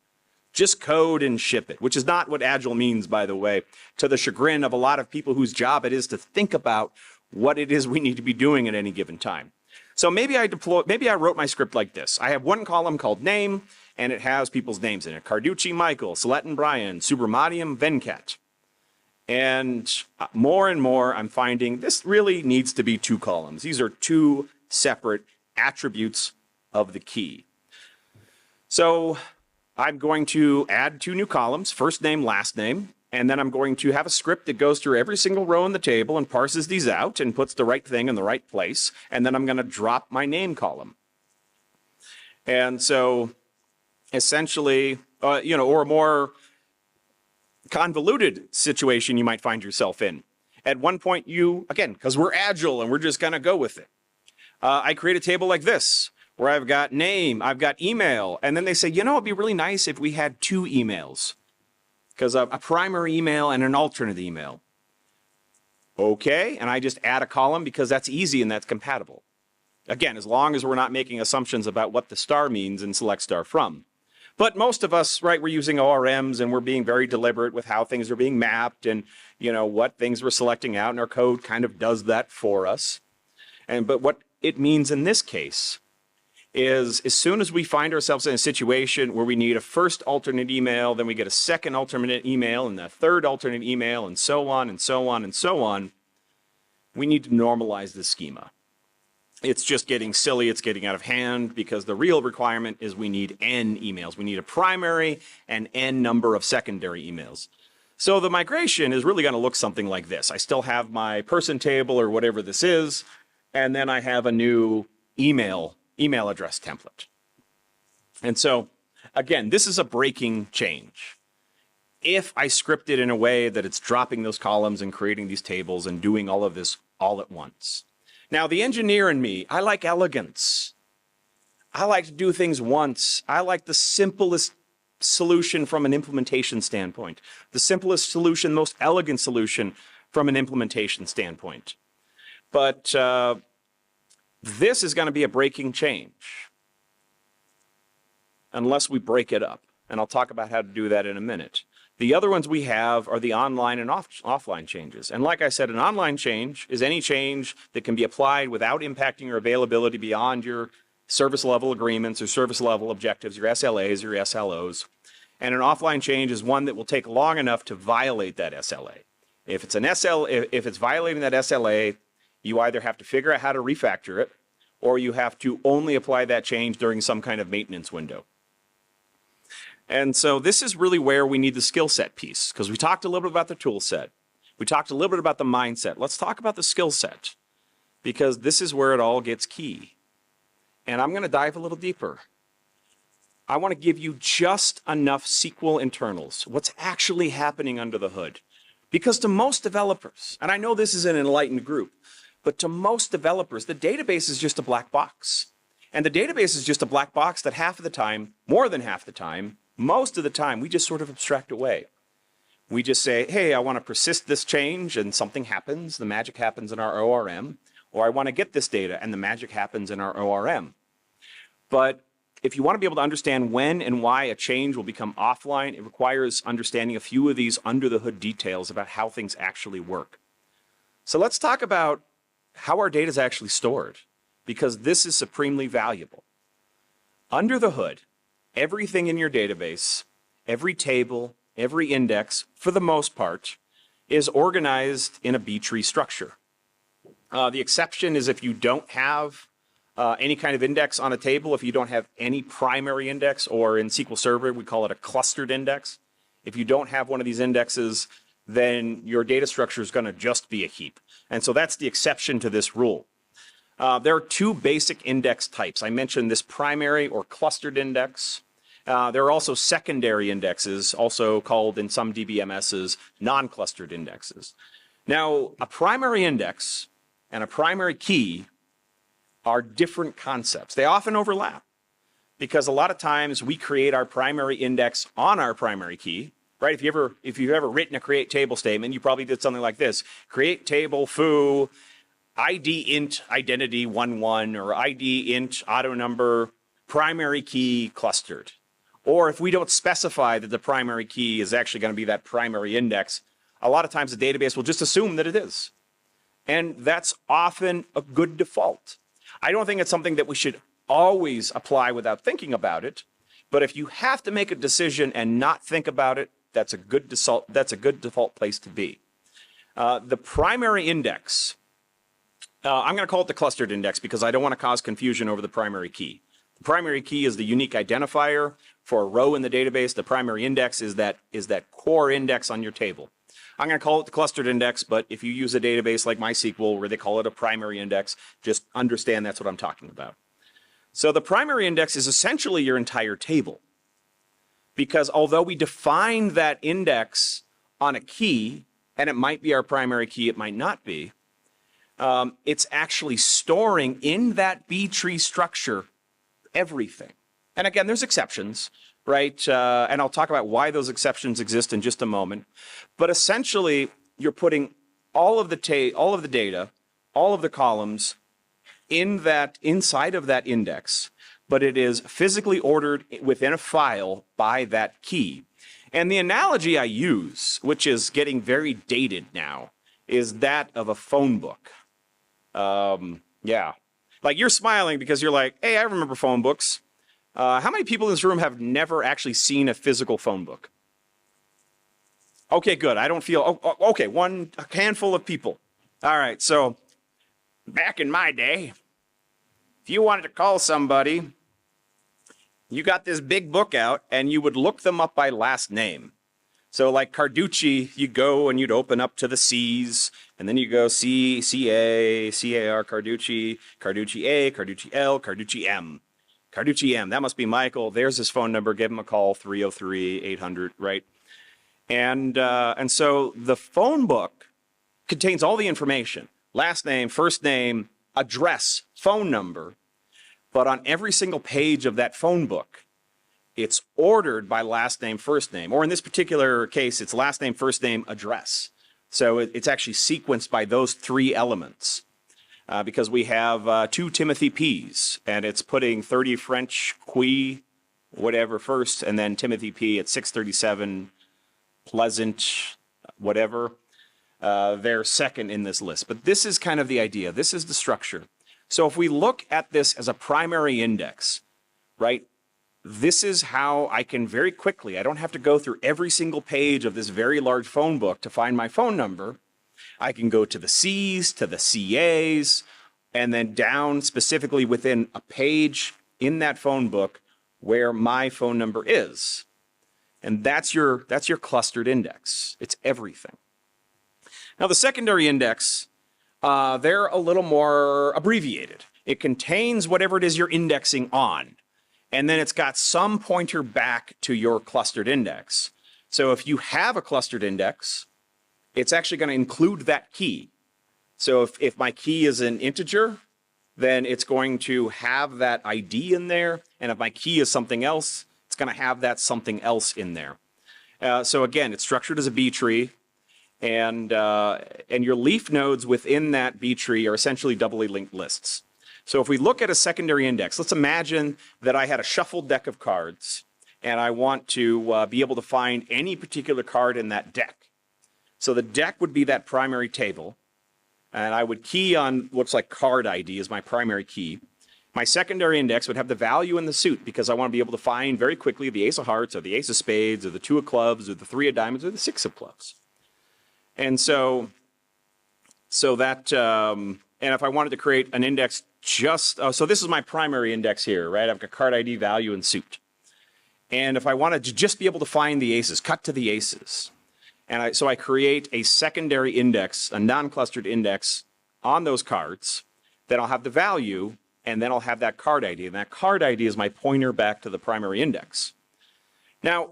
Just code and ship it, which is not what agile means, by the way, to the chagrin of a lot of people whose job it is to think about what it is we need to be doing at any given time. So maybe I wrote my script like this. I have one column called name, and it has people's names in it. Carducci, Michael, Sletten, Brian, Subramaniam, Venkat. And more, I'm finding this really needs to be 2 columns. These are 2 separate attributes of the key. So I'm going to add 2 new columns, first name, last name, and then I'm going to have a script that goes through every single row in the table and parses these out and puts the right thing in the right place. And then I'm going to drop my name column. And so essentially, or a more convoluted situation you might find yourself in. At one point again, because we're agile and we're just going to go with it. I create a table like this, where I've got name, I've got email, and then they say, it'd be really nice if we had 2 emails, because a primary email and an alternate email. Okay, and I just add a column because that's easy and that's compatible. Again, as long as we're not making assumptions about what the star means and select star from. But most of us, right, we're using ORMs and we're being very deliberate with how things are being mapped and, what things we're selecting out, and our code kind of does that for us. But what it means in this case is as soon as we find ourselves in a situation where we need a first alternate email, then we get a second alternate email and a third alternate email and so on and so on and so on, we need to normalize the schema. It's just getting silly, it's getting out of hand, because the real requirement is we need n emails. We need a primary and n number of secondary emails. So the migration is really going to look something like this. I still have my person table or whatever this is, and then I have a new email address template. And so, again, this is a breaking change. If I script it in a way that it's dropping those columns and creating these tables and doing all of this all at once. Now, the engineer in me, I like elegance. I like to do things once. I like the simplest solution from an implementation standpoint. The simplest solution, most elegant solution from an implementation standpoint. But this is going to be a breaking change unless we break it up. And I'll talk about how to do that in a minute. The other ones we have are the online and offline changes. And like I said, an online change is any change that can be applied without impacting your availability beyond your service level agreements or service level objectives, your SLAs, your SLOs. And an offline change is one that will take long enough to violate that SLA. If it's violating that SLA, you either have to figure out how to refactor it, or you have to only apply that change during some kind of maintenance window. And so this is really where we need the skill set piece, because we talked a little bit about the tool set. We talked a little bit about the mindset. Let's talk about the skill set, because this is where it all gets key. And I'm going to dive a little deeper. I want to give you just enough SQL internals, what's actually happening under the hood. Because to most developers, and I know this is an enlightened group, but to most developers, the database is just a black box. And the database is just a black box that half of the time, more than half the time, most of the time, we just sort of abstract away. We just say, hey, I want to persist this change and something happens, the magic happens in our ORM, or I want to get this data and the magic happens in our ORM. But if you want to be able to understand when and why a change will become offline, it requires understanding a few of these under the hood details about how things actually work. So let's talk about how our data is actually stored, because this is supremely valuable. Under the hood, everything in your database, every table, every index, for the most part, is organized in a B-tree structure. The exception is if you don't have any kind of index on a table, if you don't have any primary index, or in SQL Server, we call it a clustered index. If you don't have one of these indexes, then your data structure is going to just be a heap. And so that's the exception to this rule. There are 2 basic index types. I mentioned this primary or clustered index. There are also secondary indexes, also called in some DBMSs non-clustered indexes. Now, a primary index and a primary key are different concepts. They often overlap, because a lot of times we create our primary index on our primary key, right? If you've ever written a create table statement, you probably did something like this: create table foo ID int identity 11 or ID int auto number primary key clustered. Or if we don't specify that the primary key is actually going to be that primary index, a lot of times the database will just assume that it is. And that's often a good default. I don't think it's something that we should always apply without thinking about it. But if you have to make a decision and not think about it, that's a good default place to be. The primary index, I'm going to call it the clustered index because I don't want to cause confusion over the primary key. The primary key is the unique identifier for a row in the database. The primary index is that core index on your table. I'm going to call it the clustered index, but if you use a database like MySQL where they call it a primary index, just understand that's what I'm talking about. So the primary index is essentially your entire table. Because although we define that index on a key, and it might be our primary key, it might not be, it's actually storing in that B tree structure everything. And again, there's exceptions, right? And I'll talk about why those exceptions exist in just a moment. But essentially, you're putting all of the data, all of the columns inside of that index, but it is physically ordered within a file by that key. And the analogy I use, which is getting very dated now, is that of a phone book. Yeah. Like you're smiling because you're like, hey, I remember phone books. How many people in this room have never actually seen a physical phone book? Okay, good. I don't feel, okay, a handful of people. All right, so back in my day, if you wanted to call somebody, you got this big book out and you would look them up by last name. So like Carducci, you go and you'd open up to the C's, and then you go C-A-R, Carducci, Carducci A, Carducci L, Carducci M. Carducci M, that must be Michael. There's his phone number. Give him a call, 303-800, right? And so the phone book contains all the information, last name, first name, address, phone number, but on every single page of that phone book, it's ordered by last name, first name, or in this particular case, it's last name, first name, address. So it's actually sequenced by those three elements because we have 2 Timothy P's, and it's putting 30 French Qui, whatever first, and then Timothy P at 637 Pleasant, whatever. They're second in this list. But this is kind of the idea. This is the structure. So if we look at this as a primary index, right, this is how I can very quickly, I don't have to go through every single page of this very large phone book to find my phone number. I can go to the C's, to the CA's, and then down specifically within a page in that phone book where my phone number is. And that's your clustered index. It's everything. Now the secondary index, they're a little more abbreviated. It contains whatever it is you're indexing on. And then it's got some pointer back to your clustered index. So if you have a clustered index, it's actually going to include that key. So if my key is an integer, then it's going to have that ID in there. And if my key is something else, it's going to have that something else in there. So again, it's structured as a B tree. And your leaf nodes within that B tree are essentially doubly linked lists. So if we look at a secondary index, let's imagine that I had a shuffled deck of cards and I want to be able to find any particular card in that deck. So the deck would be that primary table, and I would key on what's like card ID as my primary key. My secondary index would have the value in the suit because I want to be able to find very quickly the ace of hearts or the ace of spades or the 2 of clubs or the 3 of diamonds or the 6 of clubs. And so that, and if I wanted to create an index so this is my primary index here, right? I've got card ID, value, and suit. And if I wanted to just be able to find the aces, cut to the aces. And so I create a secondary index, a non-clustered index on those cards. Then I'll have the value, and then I'll have that card ID. And that card ID is my pointer back to the primary index. Now,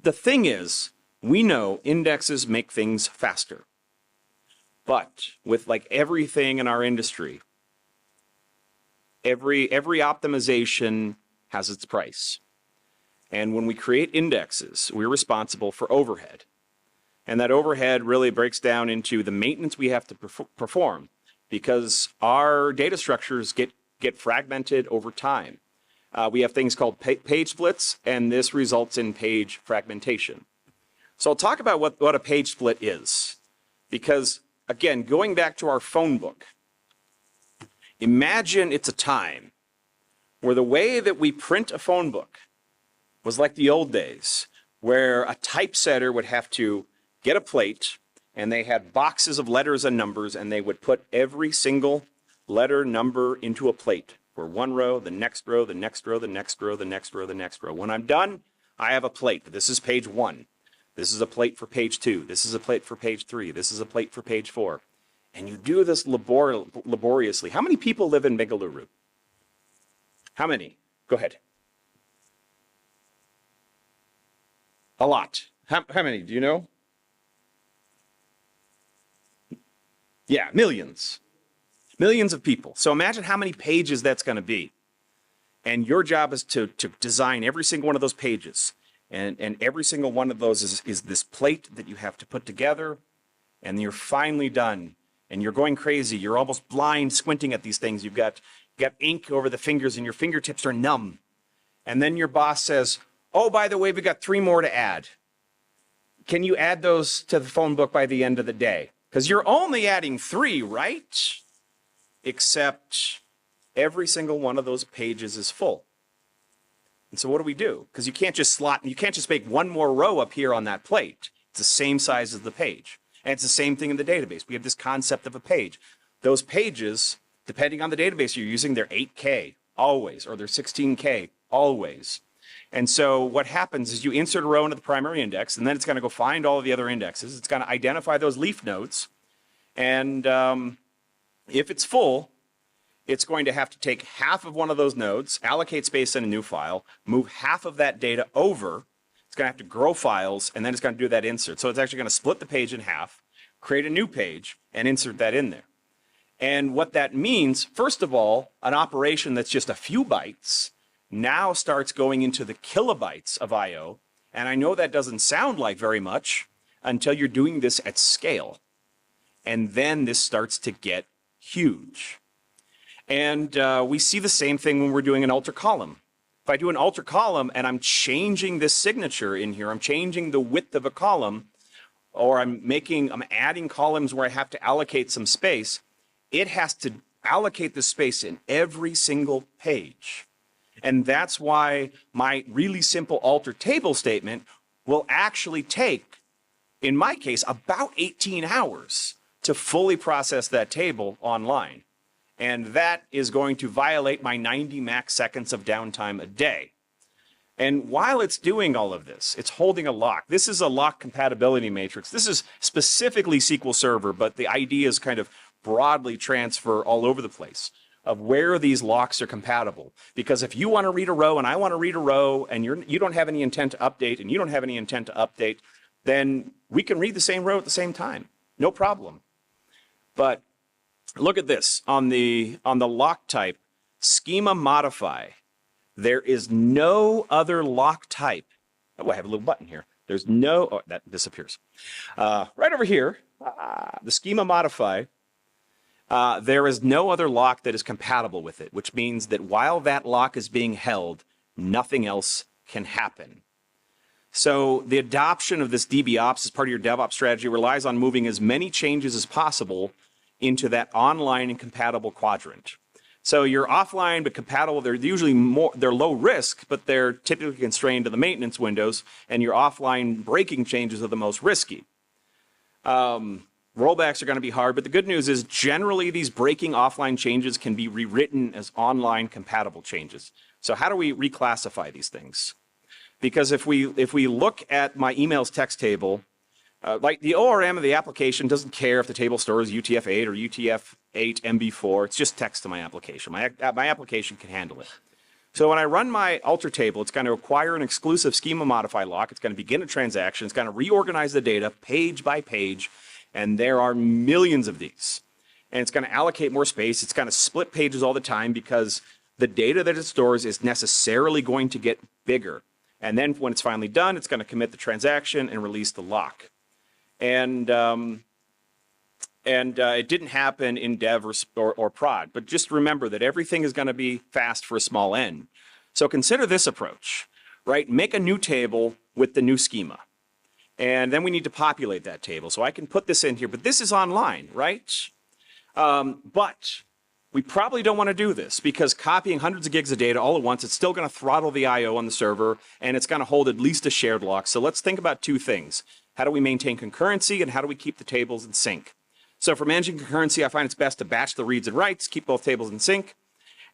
the thing is, we know indexes make things faster. But with like everything in our industry, every optimization has its price. And when we create indexes, we're responsible for overhead. And that overhead really breaks down into the maintenance we have to perform because our data structures get fragmented over time. We have things called page splits, and this results in page fragmentation. So I'll talk about what a page split is. Because, again, going back to our phone book, imagine it's a time where the way that we print a phone book was like the old days, where a typesetter would have to get a plate and they had boxes of letters and numbers, and they would put every single letter number into a plate for one row, the next row, the next row, the next row, the next row, the next row. When I'm done, I have a plate. This is page 1. This is a plate for page 2. This is a plate for page 3. This is a plate for page 4. And you do this laboriously. How many people live in Bengaluru? How many? Go ahead. A lot. How many? Do you know? Yeah, millions. Millions of people. So imagine how many pages that's going to be. And your job is to design every single one of those pages. And every single one of those is this plate that you have to put together. And you're finally done. And you're going crazy. You're almost blind, squinting at these things. You've got ink over the fingers, and your fingertips are numb. And then your boss says, oh, by the way, we've got 3 more to add. Can you add those to the phone book by the end of the day? Because you're only adding 3, right? Except every single one of those pages is full. And so what do we do? Because you can't just make one more row up here on that plate. It's the same size as the page. And it's the same thing in the database. We have this concept of a page. Those pages, depending on the database you're using, they're 8K always, or they're 16K always. And so what happens is you insert a row into the primary index, and then it's going to go find all of the other indexes. It's going to identify those leaf nodes. And if it's full, it's going to have to take half of one of those nodes, allocate space in a new file, move half of that data over. It's going to have to grow files, and then it's going to do that insert. So it's actually going to split the page in half, create a new page, and insert that in there. And what that means, first of all, an operation that's just a few bytes now starts going into the kilobytes of I/O. And I know that doesn't sound like very much until you're doing this at scale. And then this starts to get huge. And we see the same thing when we're doing an alter column. If I do an alter column and I'm changing this signature in here, I'm changing the width of a column, or I'm adding columns where I have to allocate some space, it has to allocate the space in every single page. And that's why my really simple alter table statement will actually take, in my case, about 18 hours to fully process that table online. And that is going to violate my 90 max seconds of downtime a day. And while it's doing all of this, it's holding a lock. This is a lock compatibility matrix. This is specifically SQL Server, but the ideas kind of broadly transfer all over the place of where these locks are compatible. Because if you want to read a row and I want to read a row and you don't have any intent to update and you don't have any intent to update, then we can read the same row at the same time. No problem. But look at this. On the lock type, schema modify, there is no other lock type. Oh, I have a little button here. There's no, oh, that disappears. Right over here, the schema modify, there is no other lock that is compatible with it, which means that while that lock is being held, nothing else can happen. So the adoption of this DBOps as part of your DevOps strategy relies on moving as many changes as possible into that online and compatible quadrant. So you're offline but compatible. They're usually they're low risk, but they're typically constrained to the maintenance windows, and your offline breaking changes are the most risky. Rollbacks are going to be hard, but the good news is generally these breaking offline changes can be rewritten as online compatible changes. So how do we reclassify these things? Because if we look at my emails text table, like the ORM of the application doesn't care if the table stores UTF-8 or UTF-8 MB4. It's just text to my application. My application can handle it. So when I run my alter table, it's going to acquire an exclusive schema modify lock. It's going to begin a transaction. It's going to reorganize the data page by page. And there are millions of these. And it's going to allocate more space. It's going to split pages all the time because the data that it stores is necessarily going to get bigger. And then when it's finally done, it's going to commit the transaction and release the lock. And it didn't happen in dev or prod. But just remember that everything is going to be fast for a small n. So consider this approach, right? Make a new table with the new schema. And then we need to populate that table. So I can put this in here, but this is online, right? But we probably don't want to do this because copying hundreds of gigs of data all at once, it's still going to throttle the I/O on the server, and it's going to hold at least a shared lock. So let's think about two things. How do we maintain concurrency, and how do we keep the tables in sync? So for managing concurrency, I find it's best to batch the reads and writes, keep both tables in sync,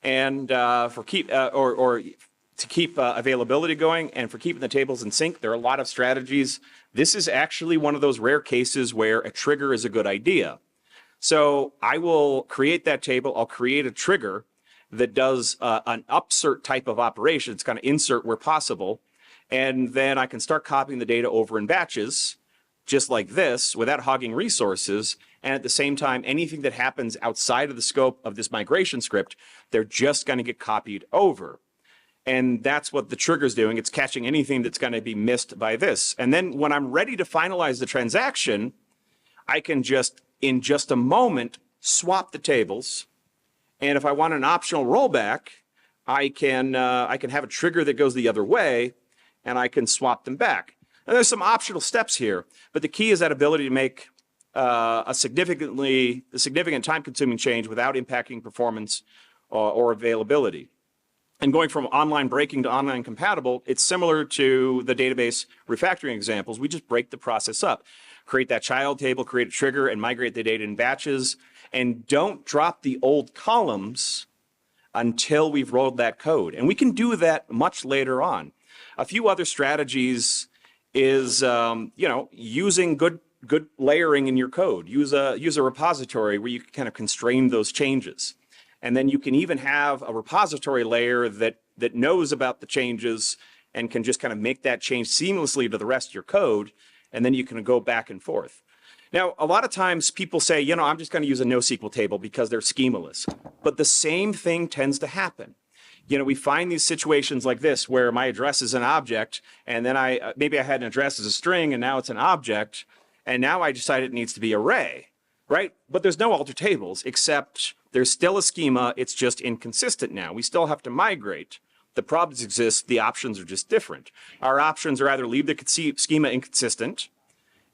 and to keep availability going, and for keeping the tables in sync, there are a lot of strategies. This is actually one of those rare cases where a trigger is a good idea. So I will create that table. I'll create a trigger that does an upsert type of operation. It's kind of insert where possible. And then I can start copying the data over in batches, just like this, without hogging resources. And at the same time, anything that happens outside of the scope of this migration script, they're just going to get copied over. And that's what the trigger's doing. It's catching anything that's going to be missed by this. And then when I'm ready to finalize the transaction, I can just, in just a moment, swap the tables. And if I want an optional rollback, I can have a trigger that goes the other way, and I can swap them back. And there's some optional steps here, but the key is that ability to make a significant time-consuming change without impacting performance or availability. And going from online breaking to online compatible, it's similar to the database refactoring examples. We just break the process up. Create that child table, create a trigger, and migrate the data in batches. And don't drop the old columns until we've rolled that code. And we can do that much later on. A few other strategies is using good layering in your code. Use a repository where you can kind of constrain those changes. And then you can even have a repository layer that knows about the changes and can just kind of make that change seamlessly to the rest of your code. And then you can go back and forth. Now, a lot of times people say, I'm just going to use a NoSQL table because they're schemaless. But the same thing tends to happen. We find these situations like this where my address is an object, and then maybe I had an address as a string, and now it's an object, and now I decide it needs to be array, right? But there's no alter tables, except there's still a schema. It's just inconsistent now. We still have to migrate. The problems exist. The options are just different. Our options are either leave the schema inconsistent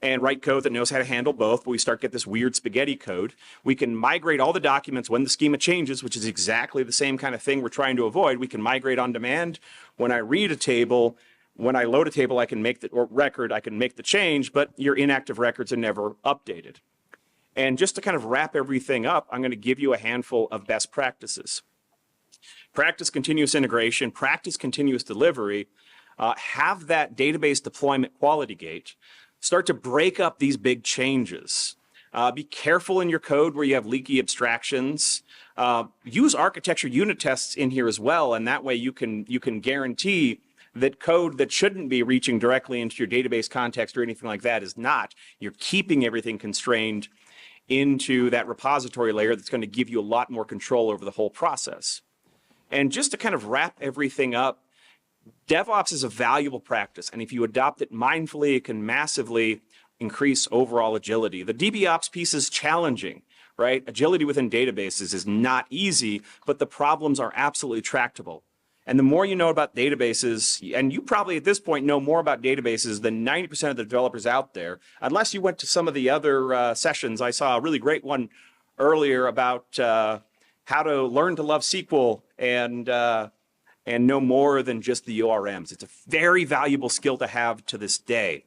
and write code that knows how to handle both, but we start get this weird spaghetti code. We can migrate all the documents when the schema changes, which is exactly the same kind of thing we're trying to avoid. We can migrate on demand. When I read a table, when I load a table, I can make the record, I can make the change, but your inactive records are never updated. And just to kind of wrap everything up, I'm going to give you a handful of best practices. Practice continuous integration, practice continuous delivery, have that database deployment quality gate. Start to break up these big changes. Be careful in your code where you have leaky abstractions. Use architecture unit tests in here as well, and that way you can guarantee that code that shouldn't be reaching directly into your database context or anything like that is not. You're keeping everything constrained into that repository layer that's going to give you a lot more control over the whole process. And just to kind of wrap everything up, DevOps is a valuable practice, and if you adopt it mindfully, it can massively increase overall agility. The DBOps piece is challenging, right? Agility within databases is not easy, but the problems are absolutely tractable. And the more you know about databases, and you probably at this point know more about databases than 90% of the developers out there, unless you went to some of the other sessions. I saw a really great one earlier about how to learn to love SQL and know more than just the URMs. It's a very valuable skill to have to this day,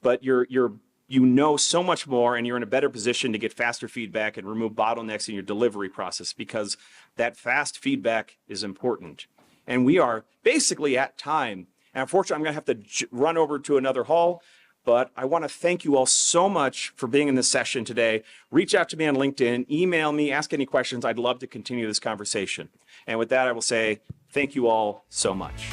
but you know so much more, and you're in a better position to get faster feedback and remove bottlenecks in your delivery process, because that fast feedback is important. And we are basically at time. And unfortunately, I'm going to have to run over to another hall, but I want to thank you all so much for being in this session today. Reach out to me on LinkedIn, email me, ask any questions. I'd love to continue this conversation. And with that, I will say thank you all so much.